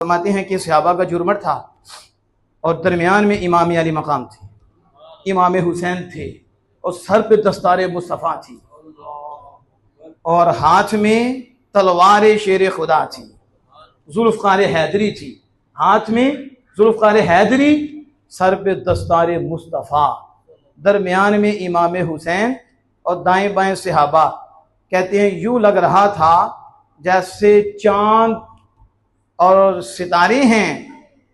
फरमाते हैं कि सहाबा का जुर्मट था और दरमियान में इमाम अली मकाम थे, इमाम हुसैन थे और सर पे दस्तार मुस्तफ़ा थी और हाथ में तलवार शेर खुदा थी, जुल्फ़कार हैदरी थी, हाथ में जुल्फ़कार हैदरी, सर पे दस्तार मुस्तफ़ा, दरमियान में इमाम हुसैन और दाएं बाएं सहाबा। कहते हैं यूं लग रहा था जैसे चांद और सितारे हैं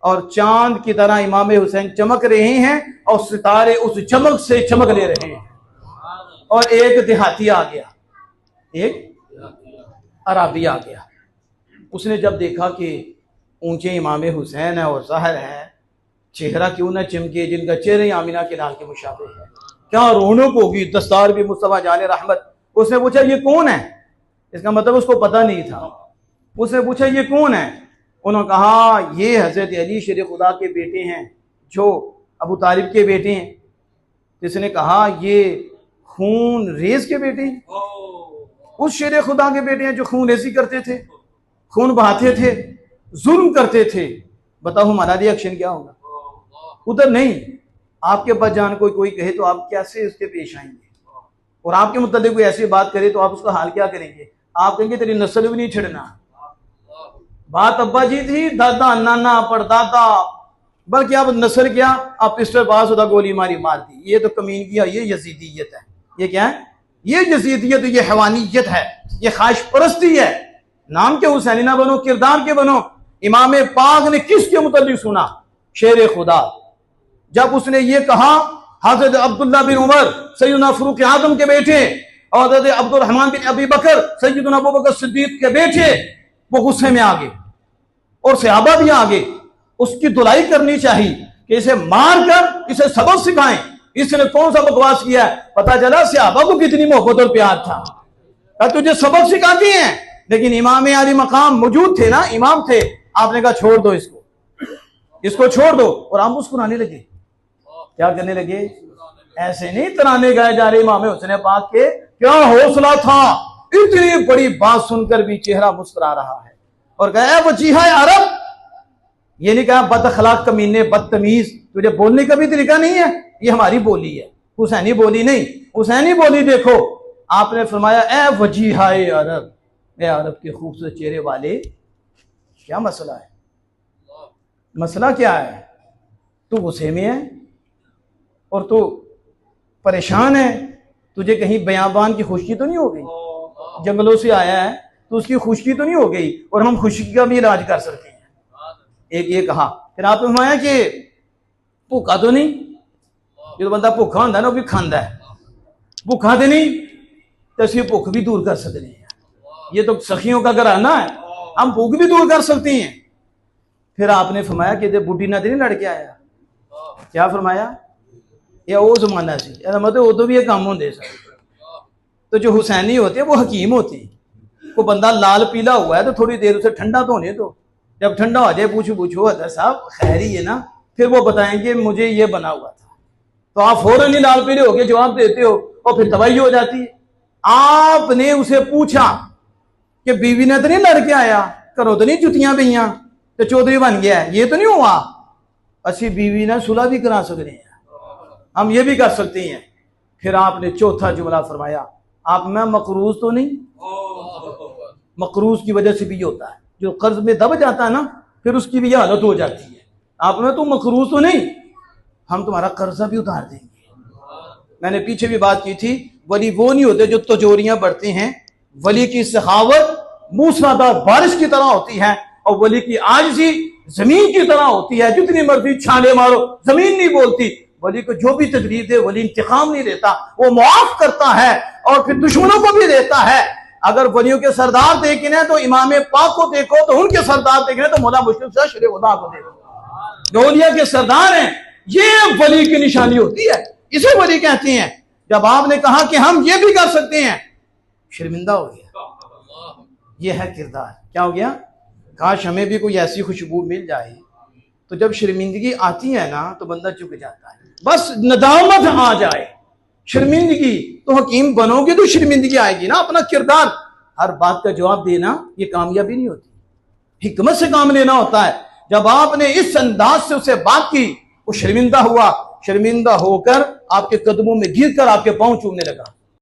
और चांद की तरह इमाम हुसैन चमक रहे हैं और सितारे उस चमक से चमक ले रहे हैं। और एक देहाती आ गया, एक अराबी आ गया। उसने जब देखा कि ऊंचे इमाम हुसैन है और ज़ाहिर है चेहरा क्यों ना चमके, जिनका चेहरे आमिना के लाल के मुशाबे है, क्या रौनक होगी, दस्तार भी मुस्तफ़ा जाने रहमत। उसने पूछा ये कौन है? इसका मतलब उसको पता नहीं था। उसने पूछा ये कौन है? उन्होंने कहा ये हज़रत अली शेर खुदा के बेटे हैं, जो अबू तालिब के बेटे हैं। जिसने कहा ये खून रेज के बेटे हैं, उस शेर खुदा के बेटे हैं जो खून रेजी करते थे, खून बहाते थे, जुल्म करते थे। बताओ हमारा रिएक्शन क्या होगा? उधर नहीं, आपके पास जान कोई कहे तो आप कैसे उसके पेश आएंगे? और आपके मुताबिक कोई ऐसी बात करे तो आप उसका हाल क्या करेंगे? आप कहेंगे तेरी नस्ल भी नहीं छिड़ना। बात अब्बा जी थी, दादा नाना परदादा, बल्कि अब नस्ल क्या, आप पिस्टल पास होता गोली मारी मार दी। ये तो कमीनगी है, ये यजीदियत है। ये क्या है? ये यजीदियत, ये हैवानियत है, ये ख्वाहिश परस्ती है। नाम के हुसैनी ना बनो, किरदार के बनो। इमाम पाक ने किसके मुतालिक सुना? शेर खुदा। जब उसने ये कहा हजरत अब्दुल्ला बिन उमर सैयदना फरूक आजम के बेटे और हजरत अब्दुल रहमान बिन अबी बकर सैयदना अबू बकर सिद्दीक के बेटे, वो गुस्से में आ गए और सहाबा भी आ गए। उसकी धुलाई करनी चाहिए कि इसे मार कर इसे सबक सिखाएं। इसने कौन सा बकवास किया? पता चला सहाबा को कितनी मोहब्बत और प्यार था। तुझे सबक सिखाती हैं, लेकिन इमाम अली मकाम मौजूद थे ना, इमाम थे। आपने कहा छोड़ दो इसको छोड़ दो। और हम मुस्कुराने लगे। क्या करने लगे? ऐसे नहीं तराने गाए जा रहे इमाम हुसैन पाक के। क्या हौसला था, इतनी बड़ी बात सुनकर भी चेहरा मुस्कुरा रहा है। और कहा वजीहा अरब, ये नहीं कहा बदअखलाक कमीने बदतमीज, तुझे बोलने का भी तरीका नहीं है, ये हमारी बोली है, हुसैनी बोली नहीं। हुसैनी बोली देखो, आपने फरमाया ए वजीहा अरब, ए अरब के खूबसूरत चेहरे वाले, क्या मसला है? मसला क्या है? तू गुस्से में है और तू परेशान है, तुझे कहीं बयाबान की खुशकी तो नहीं हो गई? जंगलों से आया है तो उसकी खुशकी तो नहीं हो गई? और हम खुशकी का भी इलाज कर सकते हैं। एक ये कहा। फिर आपने फरमाया कि भूखा तो नहीं? ये तो बंदा भूखा होता है ना, वो भी खांदा है। भूखा तो नहीं तो इसकी भूख भी दूर कर सकते हैं। ये तो सखियों का घराना है, हम भूख भी दूर कर सकते हैं। फिर आपने फरमाया कि बुढ़ी ना नहीं लड़के आया। क्या फरमाया? या वो जमाना से, मतलब वो तो भी ये काम होते सर। तो जो हुसैनी होते हैं वो हकीम होते हैं। को बंदा लाल पीला हुआ है तो थोड़ी देर उसे ठंडा तो होने दो, जब ठंडा हो जाए पूछो हजरत साहब खैर ही है ना, फिर वो बताएंगे मुझे ये बना हुआ था। तो आप फौरन ही लाल पीले होके जवाब देते हो और फिर तबाही हो जाती है। आपने उसे पूछा कि बीवी ने तो नहीं लड़के आया, करो तो नहीं जुतियां पईया तो चौधरी बन गया, ये तो नहीं हुआ? अच्छी बीवी ने सुलह भी करा सकते हैं, हम ये भी कर सकते हैं। फिर आपने चौथा जुमला फरमाया, आप मैं मकरूज तो नहीं? मकरूज की वजह से भी होता है, जो कर्ज में दब जाता है ना, फिर उसकी भी हालत हो जाती है। आपने तुम मकरूज तो नहीं, हम तुम्हारा कर्जा भी उतार देंगे। मैंने पीछे भी बात की थी, वली वो नहीं होते जो तजोरियां बढ़ते हैं। वली की सखावत मूसलाधार बारिश की तरह होती है और वली की आजिज़ी जमीन की तरह होती है। जितनी मर्जी छाले मारो जमीन नहीं बोलती। वली को जो भी तकलीफ दे वली इंतकाम नहीं लेता, वो मुआफ करता है और फिर दुश्मनों को भी देता है। अगर वलियों के सरदार देखने तो इमाम पाक को देखो, तो उनके सरदार देखने तो मौला मुश्किल से शेर खुदा को देखो। जो औलिया के सरदार हैं, ये वली की निशानी होती है, इसे वली कहते हैं। जब आपने कहा कि हम ये भी कर सकते हैं, शर्मिंदा हो गया। ये है किरदार। क्या हो गया? काश हमें भी कोई ऐसी खुशबू मिल जाए। तो जब शर्मिंदगी आती है ना तो बंदा चुक जाता है, बस नदामत आ जाए। शर्मिंदगी तो हकीम बनोगे तो शर्मिंदगी आएगी ना। अपना किरदार, हर बात का जवाब देना ये कामयाबी नहीं होती। हिकमत से काम लेना होता है। जब आपने इस अंदाज से उसे बात की, वो शर्मिंदा हुआ, शर्मिंदा होकर आपके कदमों में गिर कर आपके पांव चूमने लगा।